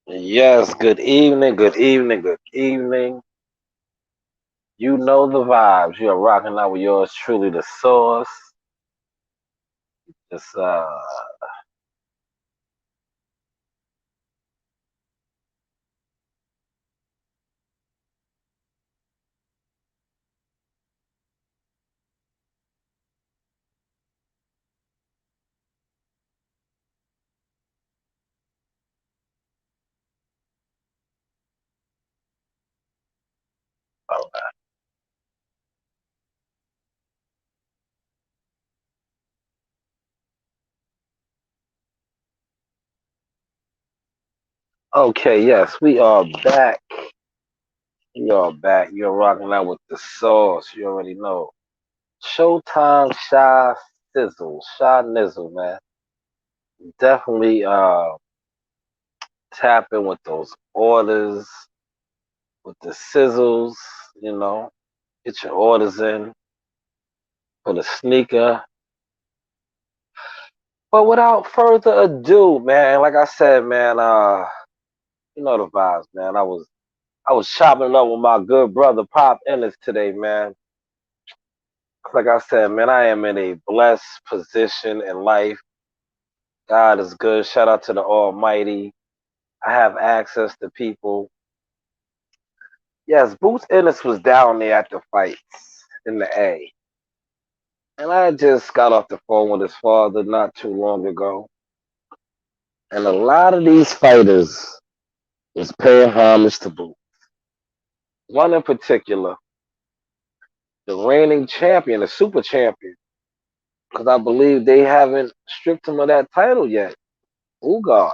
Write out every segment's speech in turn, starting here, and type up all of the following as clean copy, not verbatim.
Yes, good evening, good evening, good evening. You know the vibes. You are rocking out with yours truly, the source. It's okay, yes, we are back. We are back. You're rocking out with the source. You already know. Showtime Shy Sizzle. Shy Nizzle, man. Definitely tap in with those orders, with the sizzles, you know. Get your orders in for the sneaker. But without further ado, man, like I said, man, you know the vibes, man. I was chopping it up with my good brother Pop Ennis today, man. Like I said, man, I am in a blessed position in life. God is good. Shout out to the Almighty. I have access to people. Yes, Boots Ennis was down there at the fights in the A. And I just got off the phone with his father not too long ago. And a lot of these fighters is paying homage to Boots. One in particular, the reigning champion, the super champion, because I believe they haven't stripped him of that title yet. Ugas.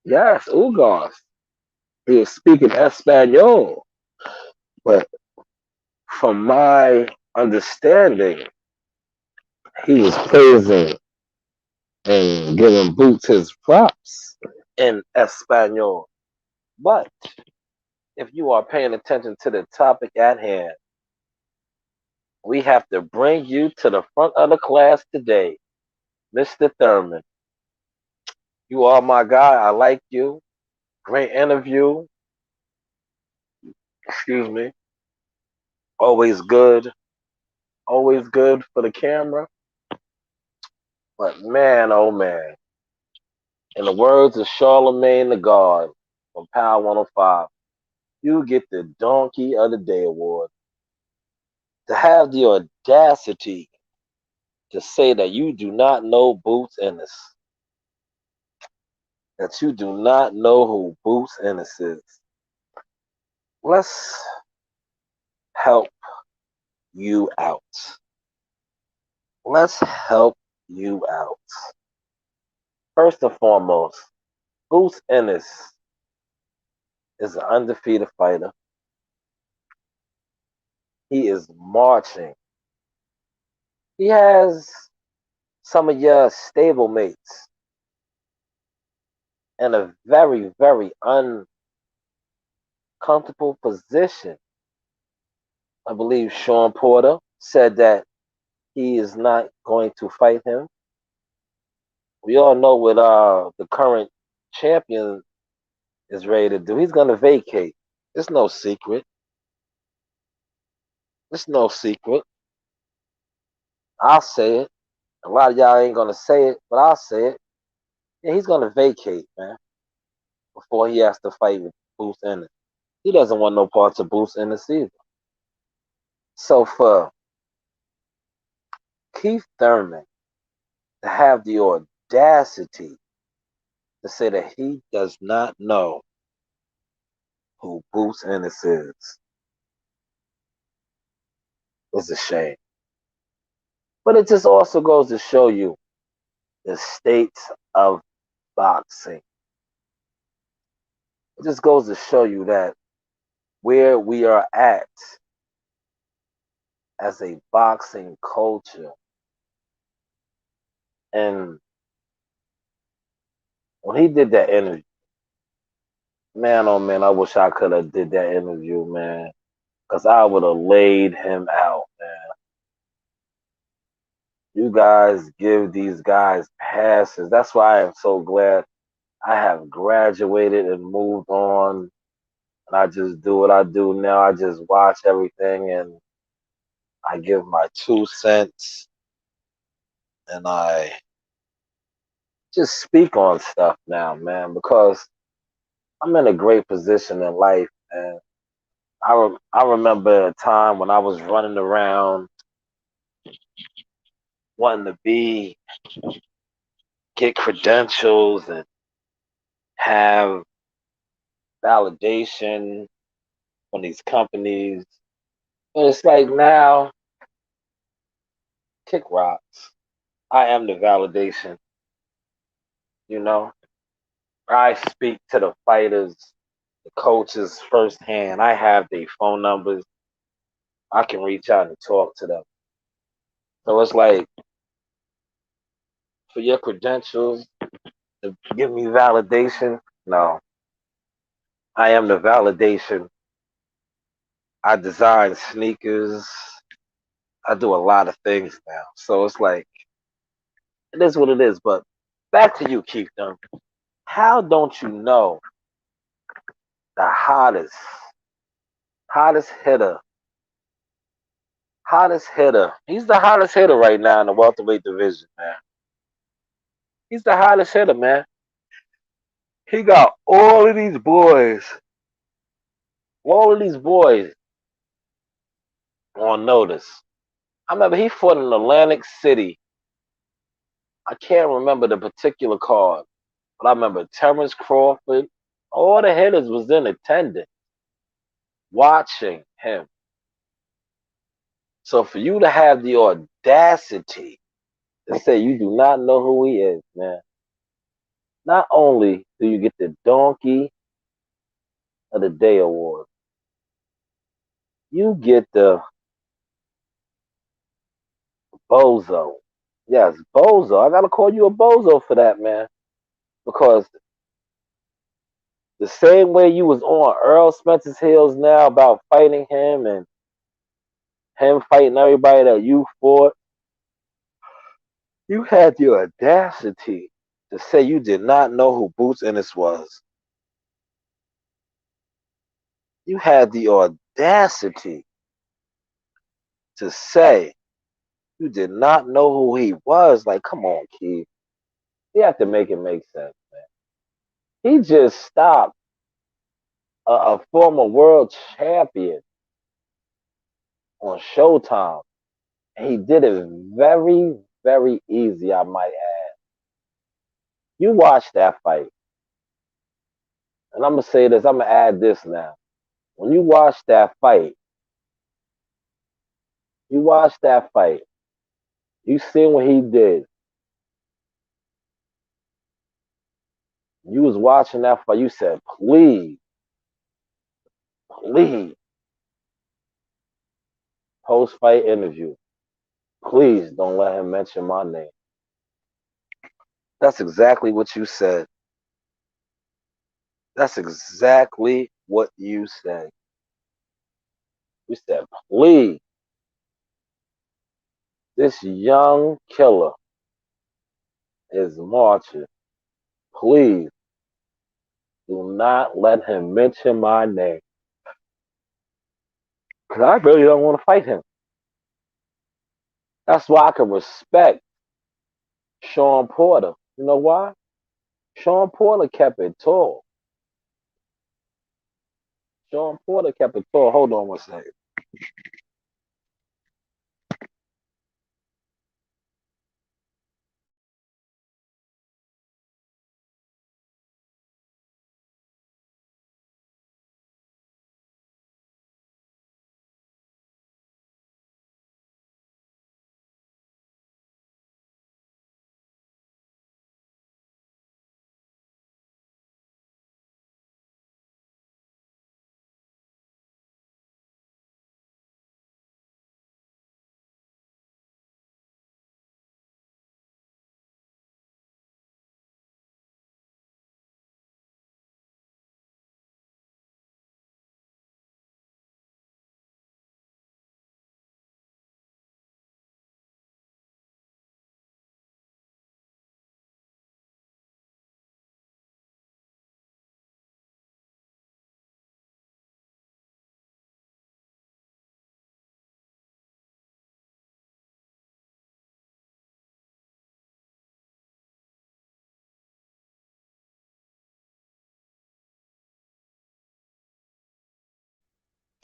Yes, Ugas. He was speaking Espanol. But from my understanding, he was praising and giving Boots his props in Espanol. But if you are paying attention to the topic at hand, we have to bring you to the front of the class today, Mr. Thurman. You are my guy. I like you. Great interview. Excuse me. Always good. Always good for the camera. But man, oh man. In the words of Charlemagne the God from Power 105, you get the Donkey of the Day award. To have the audacity to say that you do not know Boots Ennis, that you do not know who Boots Ennis is. Let's help you out. Let's help you out. First and foremost, Boots Ennis is an undefeated fighter. He is marching. He has some of your stable mates in a very, very uncomfortable position. I believe Sean Porter said that he is not going to fight him. We all know what the current champion is ready to do. He's going to vacate. It's no secret. It's no secret. I'll say it. A lot of y'all ain't going to say it, but I'll say it. Yeah, he's going to vacate, man, before he has to fight with Boots Ennis. He doesn't want no parts of Boots Ennis either. So for Keith Thurman to have the audacity to say that he does not know who Boots Ennis is a shame. But it just also goes to show you the state of boxing. It just goes to show you that where we are at as a boxing culture. And when he did that interview, man, oh man, I wish I could have did that interview, man, because I would have laid him out, man. You guys give these guys passes. That's why I am so glad I have graduated and moved on, and I just do what I do now. I just watch everything and I give my 2 cents and I just speak on stuff now, man, because I'm in a great position in life. And I remember a time when I was running around wanting to get credentials and have validation from these companies. And it's like now, kick rocks. I am the validation, you know. I speak to the fighters, the coaches firsthand. I have their phone numbers. I can reach out and talk to them. So it's like for your credentials to give me validation. No, I am the validation. I design sneakers. I do a lot of things now. So it's like it is what it is. But back to you, Keith Thurman. How don't you know the hottest hitter, hottest hitter? He's the hottest hitter right now in the welterweight division, man. He's the hottest hitter, man. He got all of these boys on notice. I remember he fought in Atlantic City. I can't remember the particular card, but I remember Terrence Crawford. All the hitters was in attendance watching him. So for you to have the audacity to say you do not know who he is, man. Not only do you get the Donkey of the Day award, you get the Bozo. Yes, Bozo. I gotta call you a Bozo for that, man. Because the same way you was on Earl Spencer's heels now about fighting him and him fighting everybody that you fought, you had the audacity to say you did not know who Boots Ennis was. You had the audacity to say you did not know who he was. Like, come on, Keith. You have to make it make sense, man. He just stopped a former world champion on Showtime. And he did it very, very easy, I might add. You watch that fight. And I'm going to say this, I'm going to add this now. When you watch that fight, you seen what he did. You was watching that fight, you said, please, please, post-fight interview, please don't let him mention my name. That's exactly what you said. That's exactly what you said. You said, please, this young killer is marching. Please do not let him mention my name. Because I really don't want to fight him. That's why I can respect Sean Porter. You know why? Sean Porter kept it tall. Sean Porter kept it tall. Hold on one second.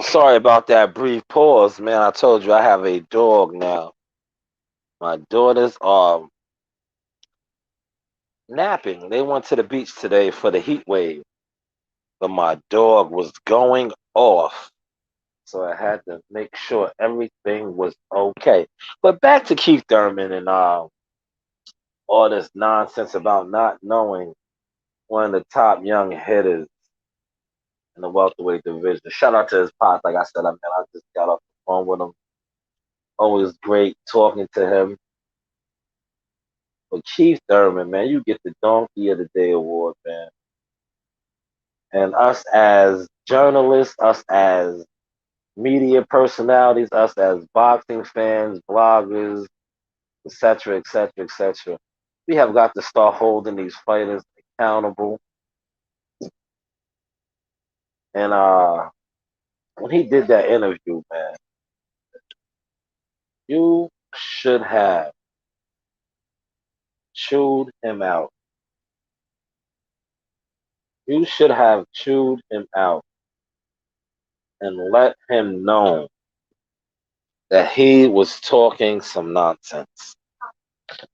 Sorry about that brief pause, man. I told you I have a dog now. My daughters are napping. They went to the beach today for the heat wave, but my dog was going off. So I had to make sure everything was okay. But back to Keith Thurman and all this nonsense about not knowing one of the top young hitters in the welterweight division. Shout out to his pops. Like I said, I just got off the phone with him. Always great talking to him. But Keith Thurman, man, you get the Donkey of the Day award, man. And us as journalists, us as media personalities, us as boxing fans, bloggers, etc., etc., etc., we have got to start holding these fighters accountable. And when he did that interview, man, you should have chewed him out. You should have chewed him out and let him know that he was talking some nonsense.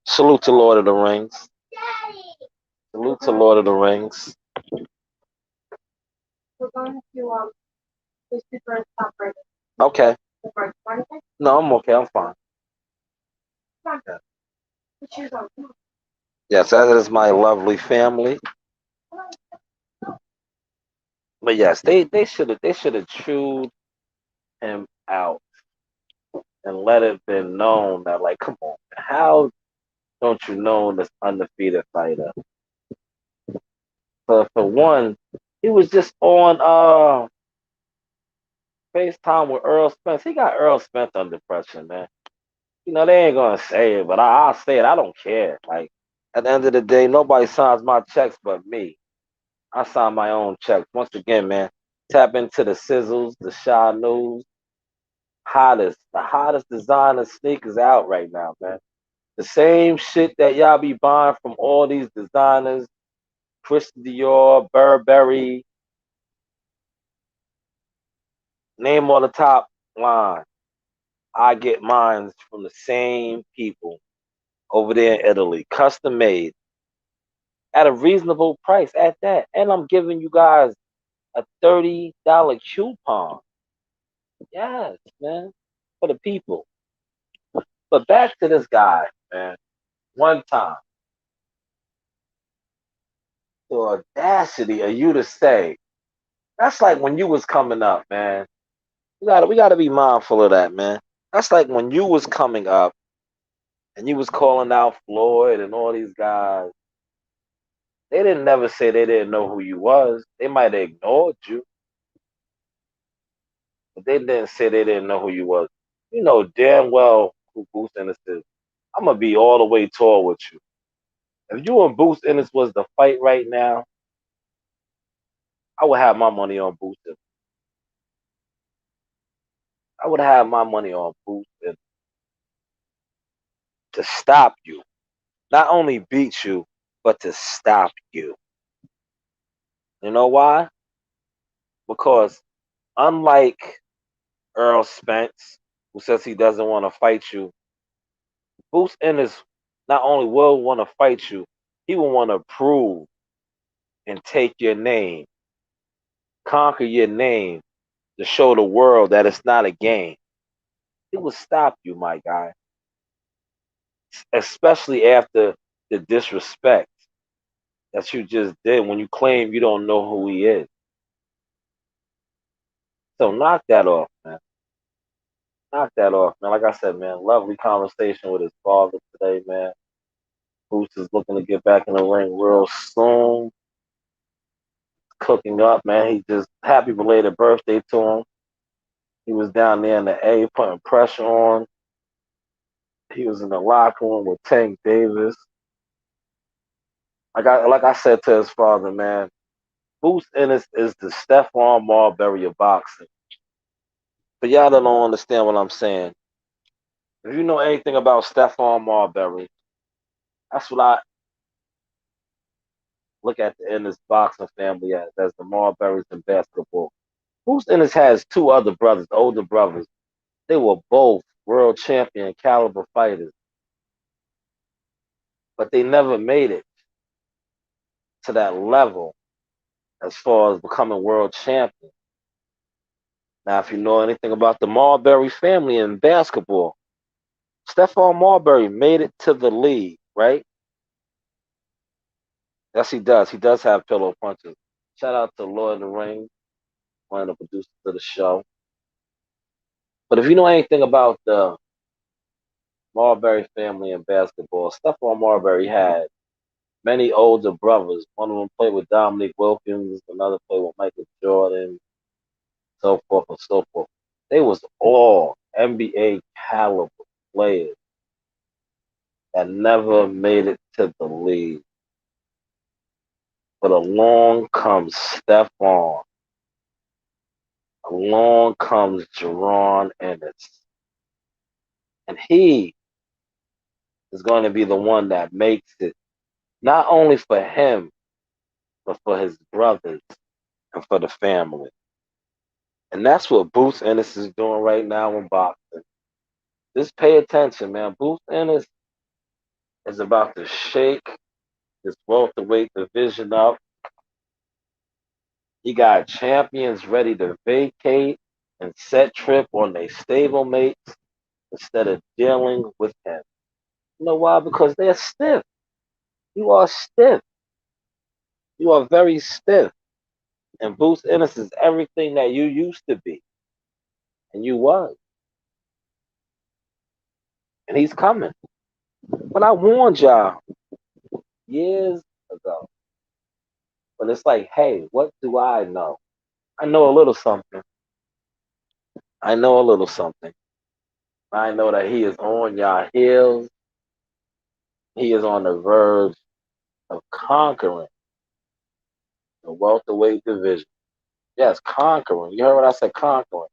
Salute to Lord of the Rings. Salute to Lord of the Rings. We're going to the super stop right now. Okay. No, I'm okay. I'm fine. Yeah. Yes, that is my lovely family. But yes, they should have chewed him out and let it been known that, like, come on, how don't you know this undefeated fighter? For one, he was just on FaceTime with Earl Spence. He got Earl Spence under pressure, man. They ain't gonna say it, but I'll say it. I don't care. Like, at the end of the day, nobody signs my checks but me. I sign my own checks. Once again, man, tap into the sizzles, the Shanewz, the hottest designer sneakers out right now, man. The same shit that y'all be buying from all these designers, Christian Dior, Burberry, name all the top line. I get mines from the same people over there in Italy, custom made at a reasonable price at that. And I'm giving you guys a $30 coupon. Yes, man, for the people. But back to this guy, man. One time, the audacity of you to say, that's like when you was coming up, man. We gotta be mindful of that, man. That's like when you was coming up and you was calling out Floyd and all these guys. They didn't never say they didn't know who you was. They might have ignored you, but they didn't say they didn't know who you was. You know damn well who Boost Ennis is. I'm gonna be all the way tall with you. If you and Boost Ennis was to fight right now, I would have my money on Boost Ennis. I would have my money on Boost Ennis to stop you. Not only beat you, but to stop you. You know why? Because unlike Earl Spence, who says he doesn't want to fight you, Boost Ennis not only will want to fight you, he will want to prove and take your name, conquer your name, to show the world that it's not a game. He will stop you, my guy, especially after the disrespect that you just did when you claim you don't know who he is. So knock that off, man. Knock that off, man. Like I said, man, lovely conversation with his father today, man. Boost is looking to get back in the ring real soon. Cooking up, man. He just happy belated birthday to him. He was down there in the A putting pressure on. He was in the locker room with Tank Davis. Like I said to his father, man, Boost Ennis is the Stephon Marbury of boxing. But y'all don't understand what I'm saying. If you know anything about Stephon Marbury, that's what I look at the Ennis boxing family as the Marburys in basketball. Bruce Ennis has two other brothers, older brothers. They were both world champion caliber fighters, but they never made it to that level as far as becoming world champion. Now, if you know anything about the Marbury family in basketball, Stephon Marbury made it to the league, right? Yes, he does. He does have pillow punches. Shout out to Lord of the Rings, one of the producers of the show. But if you know anything about the Marbury family in basketball, Stephon Marbury had many older brothers. One of them played with Dominique Wilkins, another played with Michael Jordan, so forth and so forth. They was all NBA caliber players that never made it to the league. But along comes Stephon. Along comes Jerron Ennis. And he is going to be the one that makes it, not only for him, but for his brothers and for the family. And that's what Bruce Ennis is doing right now in boxing. Just pay attention, man. Bruce Ennis is about to shake his welterweight division up. He got champions ready to vacate and set trip on their stablemates instead of dealing with him. You know why? Because they're stiff. You are stiff. You are very stiff. And Bruce Ennis is everything that you used to be. And you was. And he's coming. But I warned y'all years ago. But it's like, hey, what do I know? I know a little something. I know a little something. I know that he is on y'all heels. He is on the verge of conquering the welterweight division. Yes, conquering. You heard what I said, conquering.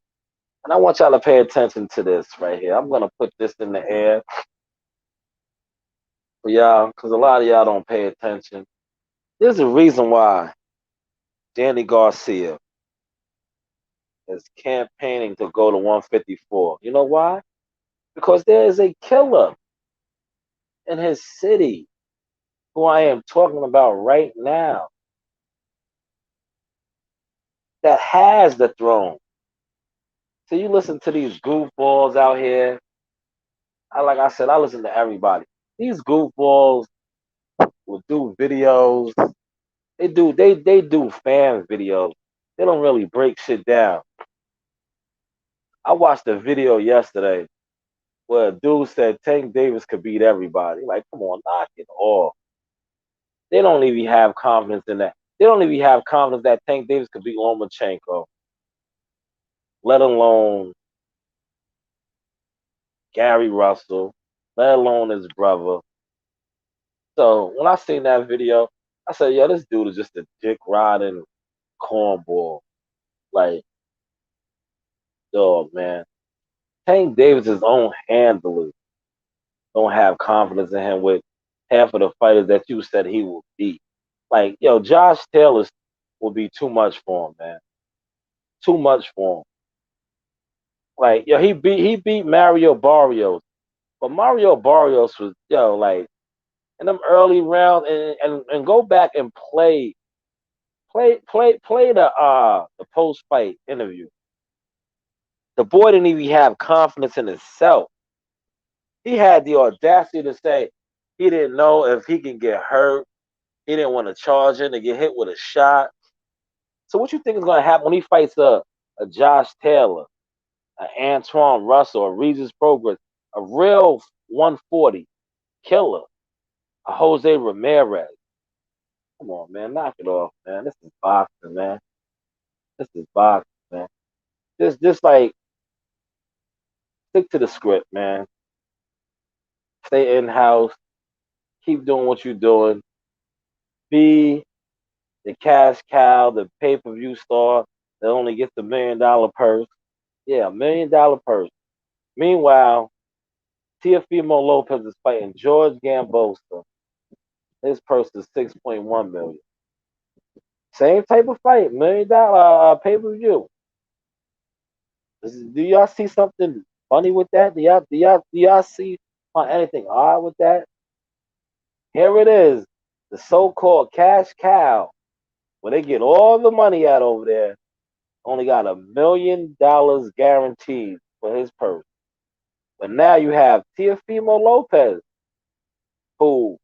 And I want y'all to pay attention to this right here. I'm going to put this in the air for y'all because a lot of y'all don't pay attention. There's a reason why Danny Garcia is campaigning to go to 154. You know why? Because there is a killer in his city who I am talking about right now that has the throne. So you listen to these goofballs out here. Like I said, I listen to everybody. These goofballs will do videos. They do fan videos. They don't really break shit down. I watched a video yesterday where a dude said Tank Davis could beat everybody. Like, come on, knock it off. They don't even have confidence in that. They don't even have confidence that Tank Davis could beat Lomachenko, let alone Gary Russell, let alone his brother. So when I seen that video, I said, yo, this dude is just a dick riding cornball. Like, dog, man. Tank Davis' own handlers don't have confidence in him with half of the fighters that you said he will beat. Like, yo, Josh Taylor will be too much for him, man. Too much for him. Like, yo, he beat Mario Barrios. But Mario Barrios was, yo, like, in them early rounds and go back and play the post fight interview. The boy didn't even have confidence in himself. He had the audacity to say he didn't know if he can get hurt. He didn't want to charge in to get hit with a shot. So what you think is going to happen when he fights a Josh Taylor, an Antoine Russell, a Regis Progress, a real 140 killer, a Jose Ramirez? Come on, man, knock it off, man. This is boxing, man. This is boxing, man. Just like stick to the script, man. Stay in house. Keep doing what you're doing. Be the cash cow, the pay per view star that only gets $1 million purse. Yeah, $1 million purse. Meanwhile, Teofimo Lopez is fighting George Gambosa. His purse is 6.1 million. Same type of fight, $1 million pay per view. Do y'all see something funny with that? Do y'all see anything odd with that? Here it is, the so-called cash cow, where they get all the money out over there. Only got $1 million guaranteed for his purse. But now you have Teofimo Lopez, who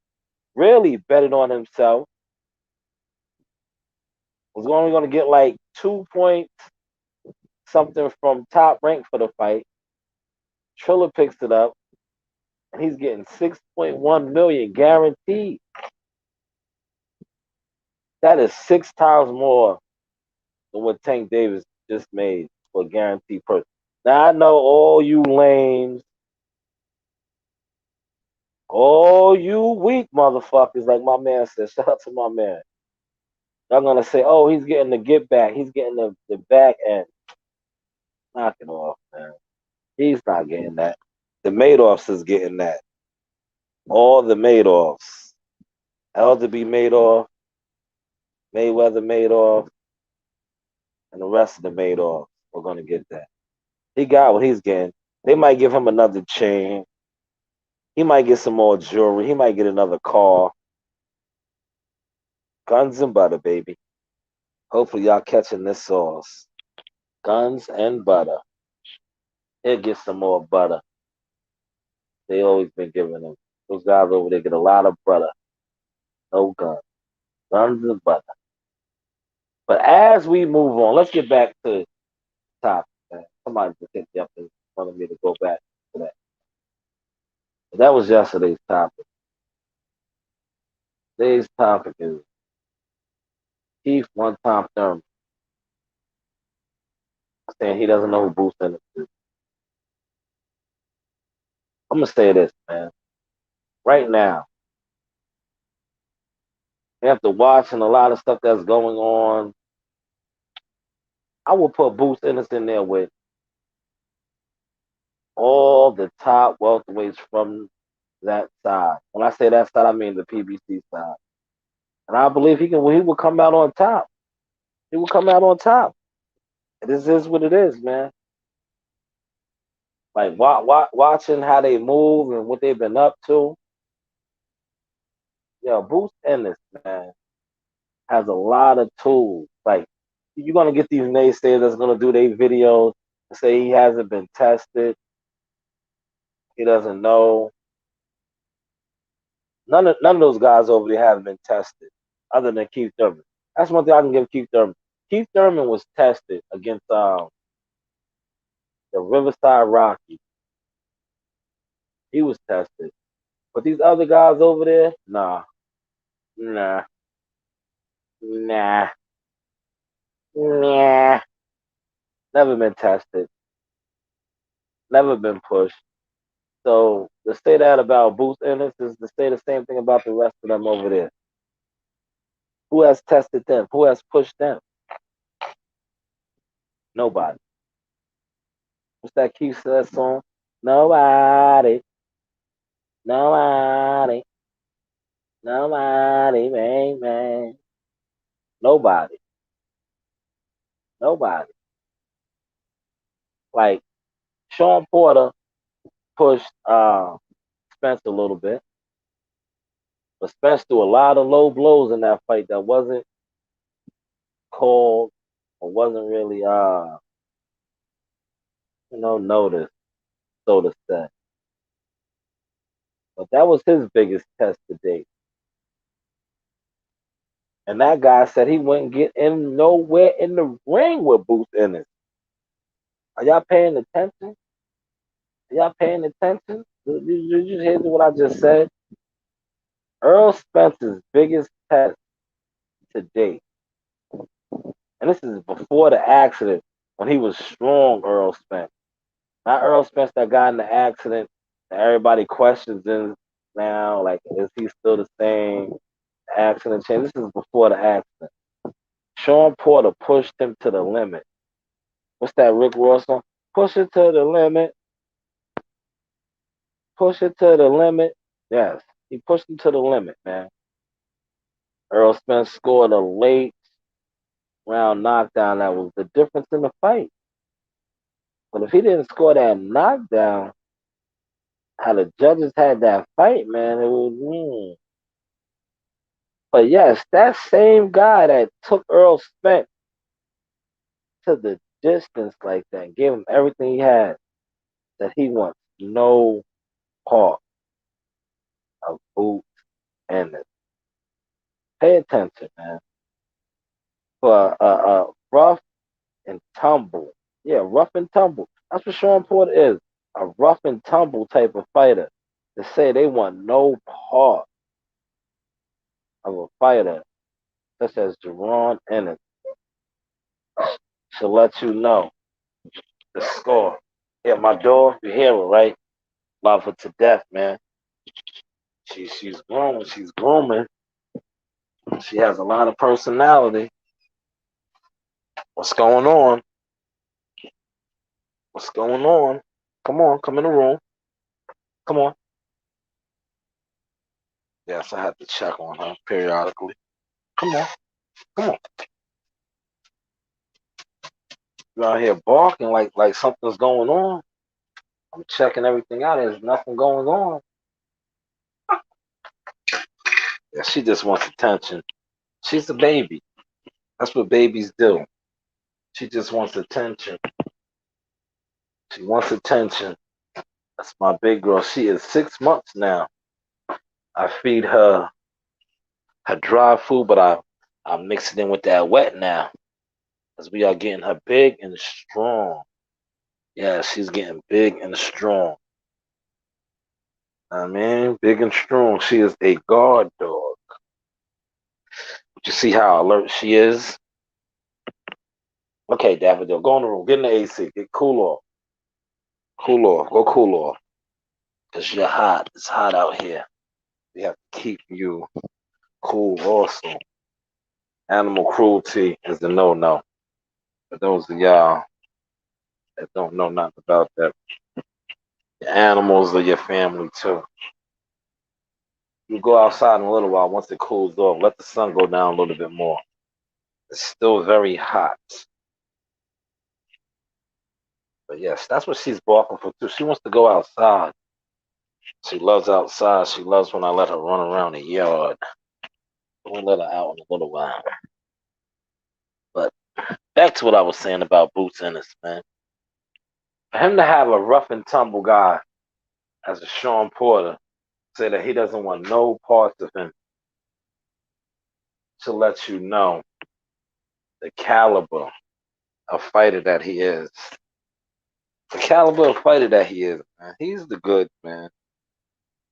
really betted on himself, was only going to get like 2 point something from Top Rank for the fight. Triller picks it up, and he's getting 6.1 million guaranteed. That is 6 times more than what Tank Davis just made for a guaranteed purse. Now I know all you lames, all you weak motherfuckers, like my man said. Shout out to my man. Y'all gonna say, "Oh, he's getting the get back. He's getting the back end." Knock it off, man. He's not getting that. The Madoffs is getting that. All the Madoffs. Elderby Madoff, Mayweather Madoff, and the rest of the Madoffs are gonna get that. He got what he's getting. They might give him another chain. He might get some more jewelry. He might get another car. Guns and butter, baby. Hopefully y'all catching this sauce. Guns and butter. He'll get some more butter. They always been giving him. Those guys over there get a lot of butter. No guns. Guns and butter. But as we move on, let's get back to the topic. Man. Somebody just hit me up and wanted me to go back to that. But that was yesterday's topic. Today's topic is Keith one time Thurman saying he doesn't know who Bruce Ennis is. I'm gonna say this, man. Right now, after watching a lot of stuff that's going on, I will put Bruce Ennis in there with all the top welterweights from that side. When I say that side, I mean the PBC side. And I believe he will come out on top. He will come out on top. This is what it is, man. Like watching how they move and what they've been up to. Yeah, Bruce Ennis, man, has a lot of tools. Like you're gonna get these naysayers that's gonna do their videos and say he hasn't been tested. He doesn't know. None of those guys over there haven't been tested, other than Keith Thurman. That's one thing I can give Keith Thurman. Keith Thurman was tested against the Riverside Rocky. He was tested, but these other guys over there, nah, nah, nah. Never been tested, never been pushed. So to say that about Bruce Ennis is to say the same thing about the rest of them over there. Who has tested them? Who has pushed them? Nobody. What's that Keith said song? Nobody, nobody, nobody, man, man. Nobody, nobody. Like Sean Porter pushed Spence a little bit, but Spence threw a lot of low blows in that fight that wasn't called or wasn't really noticed, so to say. But that was his biggest test to date. And that guy said he wouldn't get in nowhere in the ring with Bruce Ennis. Are y'all paying attention? Are y'all paying attention? Did you hear what I just said? Earl Spence's biggest test to date, and this is before the accident when he was strong Earl Spence. Not Earl Spence that got in the accident that everybody questions him now, like, is he still the same? The accident changed. This is before the accident. Sean Porter pushed him to the limit. What's that Rick Ross song? Push it to the limit. Push it to the limit. Yes, he pushed him to the limit, man. Earl Spence scored a late round knockdown that was the difference in the fight. But if he didn't score that knockdown, how the judges had that fight, man, it was. But yes, that same guy that took Earl Spence to the distance like that, gave him everything he had, that he wants no part of Boots Ennis. Pay attention, man. For rough and tumble. Yeah, rough and tumble. That's what Sean Porter is. A rough and tumble type of fighter. To say they want no part of a fighter such as Jerron Ennis to let you know the score. Yeah, my door, you hear her, right? Love her to death, man. She's grooming. She's grooming. She has a lot of personality. What's going on? What's going on? Come on, come in the room. Come on. Yes, I have to check on her periodically. Come on, come on. You out here barking like something's going on. I'm checking everything out. There's nothing going on. Yeah, she just wants attention. She's a baby. That's what babies do. She just wants attention. She wants attention. That's my big girl. She is 6 months now. I feed her dry food, but I mix it in with that wet now. Because we are getting her big and strong. Yeah, she's getting big and strong. I mean, big and strong. She is a guard dog. You see how alert she is? Okay, Daffodil, go in the room. Get in the AC. Get cool off. Cool off. Go cool off. Because you're hot. It's hot out here. We have to keep you cool also. Animal cruelty is the no-no. For those of y'all that don't know nothing about that, your animals are your family too. You go outside in a little while once it cools off. Let the sun go down a little bit more. It's still very hot. But yes, that's what she's barking for too. She wants to go outside. She loves outside. She loves when I let her run around the yard. We'll let her out in a little while. But back to what I was saying about Boots Ennis, man. For him to have a rough and tumble guy as a Sean Porter say that he doesn't want no parts of him to let you know the caliber of fighter that he is. The caliber of fighter that he is, man. He's the good, man.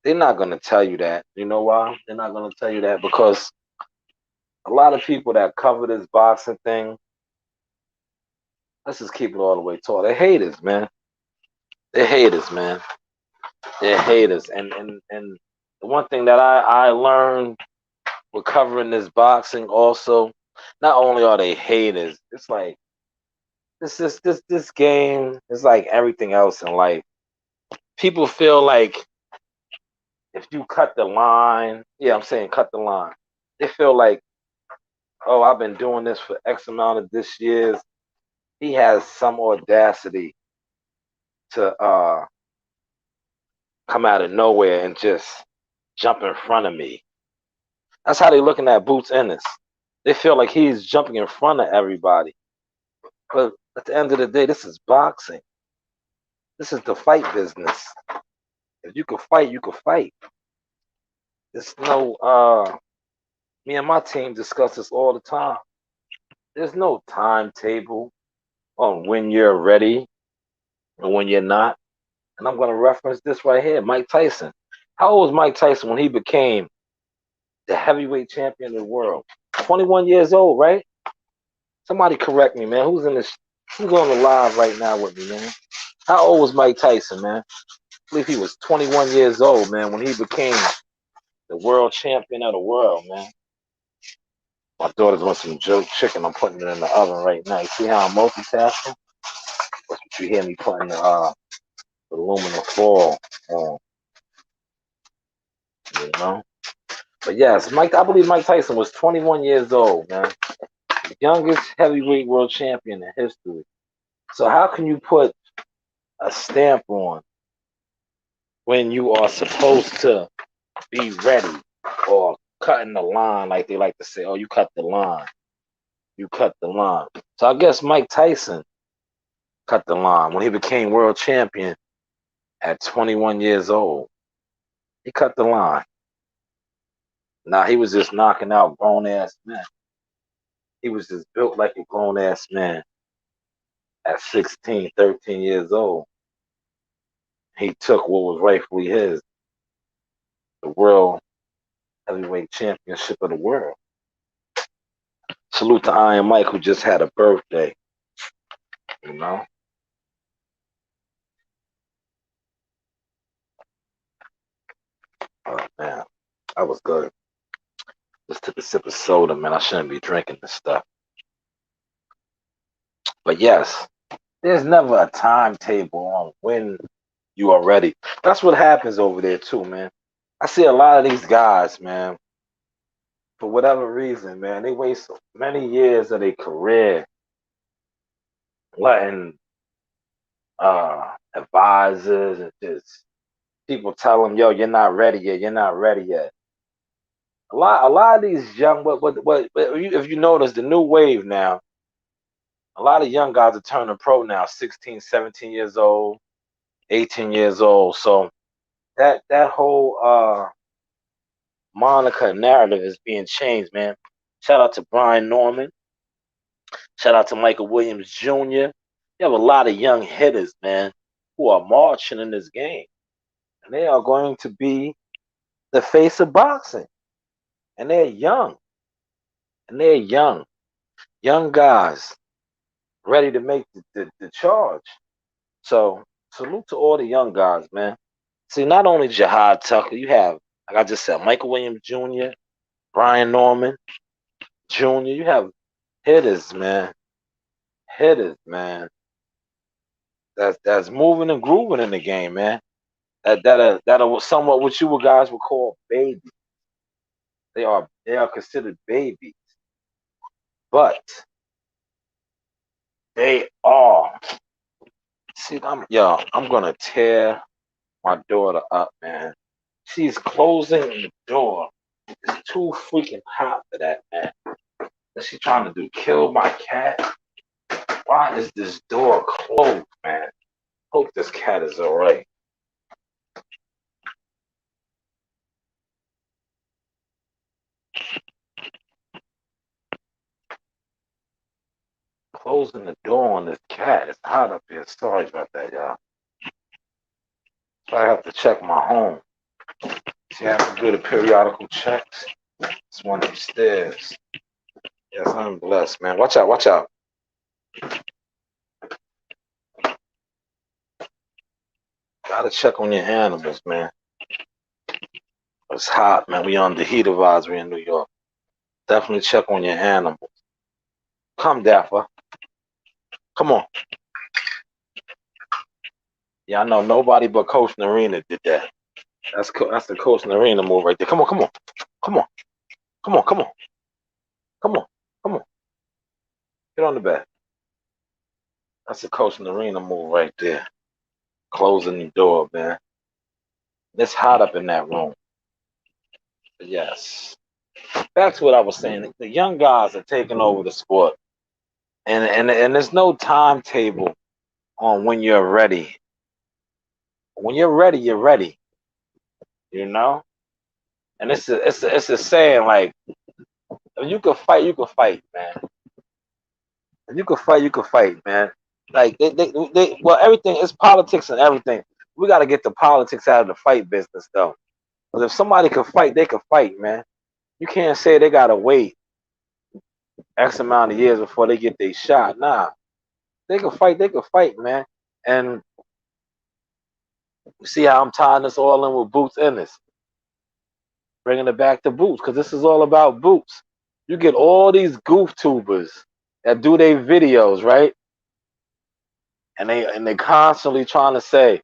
They're not going to tell you that. You know why? They're not going to tell you that because a lot of people that cover this boxing thing, let's just keep it all the way tall. They're haters, man. They're haters, man. They're haters. And the one thing that I learned with covering this boxing also, not only are they haters, it's like this game is like everything else in life. People feel like if you cut the line, yeah, I'm saying cut the line. They feel like, oh, I've been doing this for X amount of this years. He has some audacity to come out of nowhere and just jump in front of me. That's how they're looking at Boots Ennis. They feel like he's jumping in front of everybody. But at the end of the day, this is boxing. This is the fight business. If you can fight, you can fight. There's no me and my team discuss this all the time. There's no timetable on when you're ready and when you're not. And I'm going to reference this right here, Mike Tyson. How old was Mike Tyson when he became the heavyweight champion of the world? 21 years old, right? Somebody correct me, man. Who's on the live right now with me, man? How old was Mike Tyson, man? I believe he was 21 years old, man, when he became the world champion of the world, man. My daughter's want some jerk chicken. I'm putting it in the oven right now. You see how I'm multitasking? That's what you hear me putting the aluminum foil on. You know? But yes, I believe Mike Tyson was 21 years old, man. The youngest heavyweight world champion in history. So how can you put a stamp on when you are supposed to be ready or cutting the line, like they like to say, oh, you cut the line. You cut the line. So I guess Mike Tyson cut the line when he became world champion at 21 years old. He cut the line. Now he was just knocking out grown ass men. He was just built like a grown ass man at 16, 13 years old. He took what was rightfully his, the world heavyweight championship of the world. Salute to Iron Mike, who just had a birthday. You know? Oh, man, that was good. Just took a sip of soda, man. I shouldn't be drinking this stuff. But yes, there's never a timetable on when you are ready. That's what happens over there, too, man. I see a lot of these guys, man, for whatever reason, man, they waste so many years of their career letting advisors and just people tell them, yo, you're not ready yet, you're not ready yet. A lot of these young, if you notice the new wave now, a lot of young guys are turning pro now, 16, 17 years old, 18 years old. So that whole moniker narrative is being changed, man. Shout out to Brian Norman. Shout out to Michael Williams Jr. You have a lot of young hitters, man, who are marching in this game. And they are going to be the face of boxing. And they're young. And they're young. Young guys ready to make the charge. So salute to all the young guys, man. See, not only Jihad Tucker, you have, like I just said, Michael Williams Jr., Brian Norman Jr. You have hitters, man. Hitters, man. That's moving and grooving in the game, man. That are somewhat what you guys would call babies. They are considered babies, but they are. See, I'm gonna tear my daughter up, man. She's closing the door. It's too freaking hot for that, man. What's she trying to do? Kill my cat? Why is this door closed, man? Hope this cat is alright. Closing the door on this cat. It's hot up here. Sorry about that, y'all. So I have to check my home. See, I have to do the periodical checks. It's one upstairs. Yes, I'm blessed, man. Watch out, watch out. Gotta check on your animals, man. It's hot, man. We on the heat advisory in New York. Definitely check on your animals. Come, Dapper. Come on. Yeah, I know nobody but Coach Narina did that. That's the Coach Narina move right there. Come on, come on. Come on. Come on, come on. Come on. Come on. Get on the bed. That's the Coach Narina move right there. Closing the door, man. It's hot up in that room. But yes. Back to what I was saying. The young guys are taking over the sport. And there's no timetable on when you're ready. When you're ready, you're ready. You know? And it's a saying like, if you can fight, man. If you can fight, man. Like well, everything is politics and everything. We got to get the politics out of the fight business, though. Because if somebody can fight, they can fight, man. You can't say they gotta wait X amount of years before they get their shot. Nah, they can fight, man. And see how I'm tying this all in with Boots Ennis, bringing it back to Boots, because this is all about Boots. You get all these goof tubers that do their videos, right? And they constantly trying to say,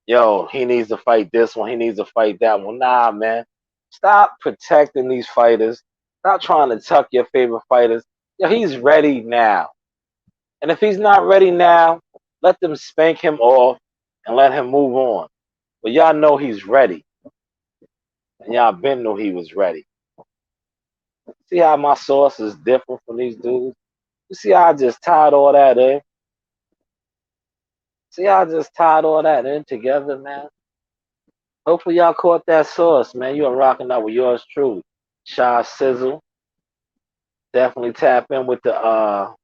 yo, he needs to fight this one, he needs to fight that one. Nah, man. Stop protecting these fighters. Stop trying to tuck your favorite fighters. Yo, he's ready now. And if he's not ready now, let them spank him off and let him move on. But y'all know he's ready. And y'all been knew he was ready. See how my source is different from these dudes? You see how I just tied all that in? See how I just tied all that in together, man? Hopefully y'all caught that source, man. You are rocking out with yours truly. Shy Sizzle. Definitely tap in with the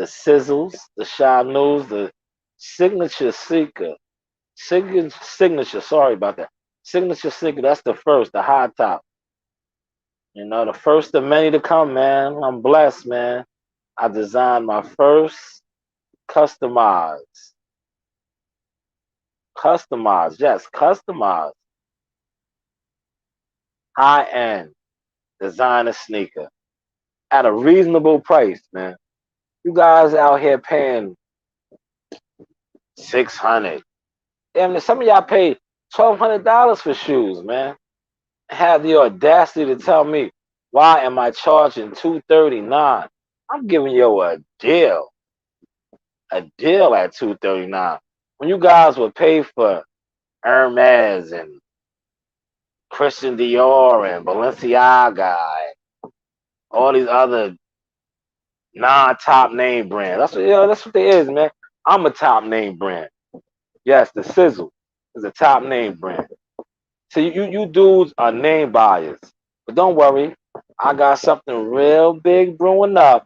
sizzles, the Shanewz, the signature seeker. Signature, sorry about that. Signature seeker, that's the first, the high top. You know, the first of many to come, man. I'm blessed, man. I designed my first customized, yes, customized, high-end designer sneaker at a reasonable price, man. You guys out here paying 600. Damn, some of y'all paid $1,200 for shoes, man. Have the audacity to tell me why am I charging $239? I'm giving you a deal at $239. When you guys would pay for Hermes and Christian Dior and Balenciaga, and all these other non-top name brands. That's what they is, man. I'm a top name brand. Yes, the Sizzle is a top name brand. So you dudes are name buyers. But don't worry, I got something real big brewing up.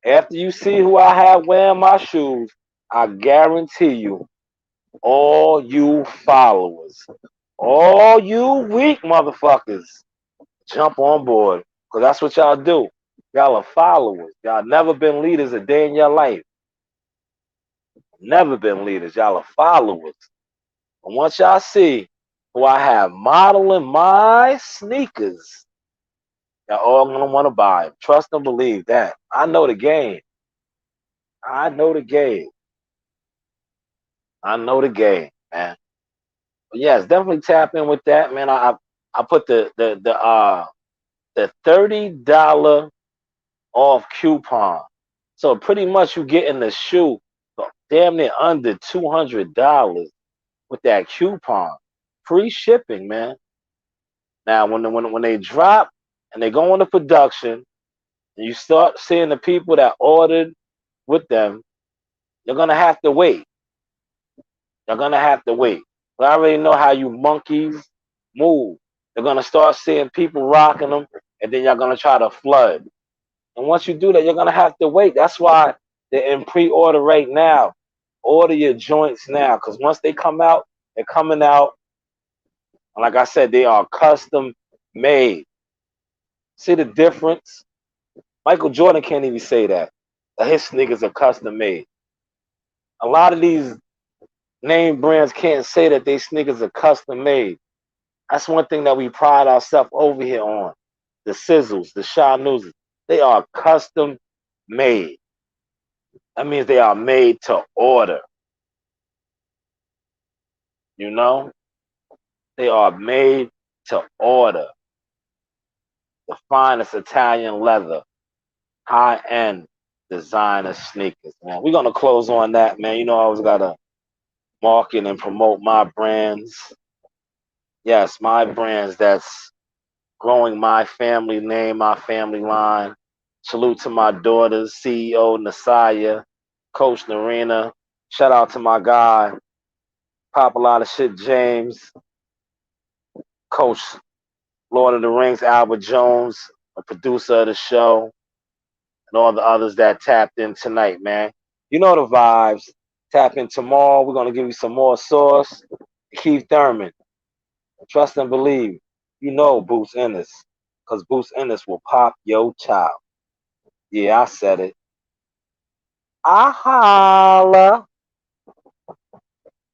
After you see who I have wearing my shoes, I guarantee you, all you followers, all you weak motherfuckers, jump on board. Because that's what y'all do. Y'all are followers. Y'all never been leaders a day in your life. Never been leaders. Y'all are followers. And once y'all see who I have modeling my sneakers, y'all all gonna want to buy them. Trust and believe that. I know the game. I know the game. I know the game, man. But yes, definitely tap in with that, man. I put the $30 off coupon. So pretty much you getting the shoe for damn near under $200 with that coupon. Free shipping, man. Now when they drop and they go into production and you start seeing the people that ordered with them, you're gonna have to wait. You're gonna have to wait. But I already know how you monkeys move. You're gonna start seeing people rocking them, and then you're gonna try to flood. And once you do that, you're gonna have to wait. That's why they're in pre-order right now. Order your joints now, because once they come out, they're coming out. And like I said, they are custom made. See the difference? Michael Jordan can't even say that. That his sneakers are custom made. A lot of these name brands can't say that they sneakers are custom made. That's one thing that we pride ourselves over here on. The Sizzles, the Shanewz, they are custom made. That means they are made to order. You know? They are made to order. The finest Italian leather, high-end designer sneakers, man. We're gonna close on that, man. You know, I always gotta market and promote my brands. Yes, my brands that's growing my family name, my family line. Salute to my daughters, CEO Nasaya, Coach Narina. Shout out to my guy, Pop a lot of shit, James, Coach Lord of the Rings, Albert Jones, a producer of the show, and all the others that tapped in tonight, man. You know the vibes. Tap in tomorrow. We're gonna give you some more sauce. Keith Thurman. Trust and believe. You know Boost Ennis. Because Boost Ennis will pop your child. Yeah, I said it. I holla.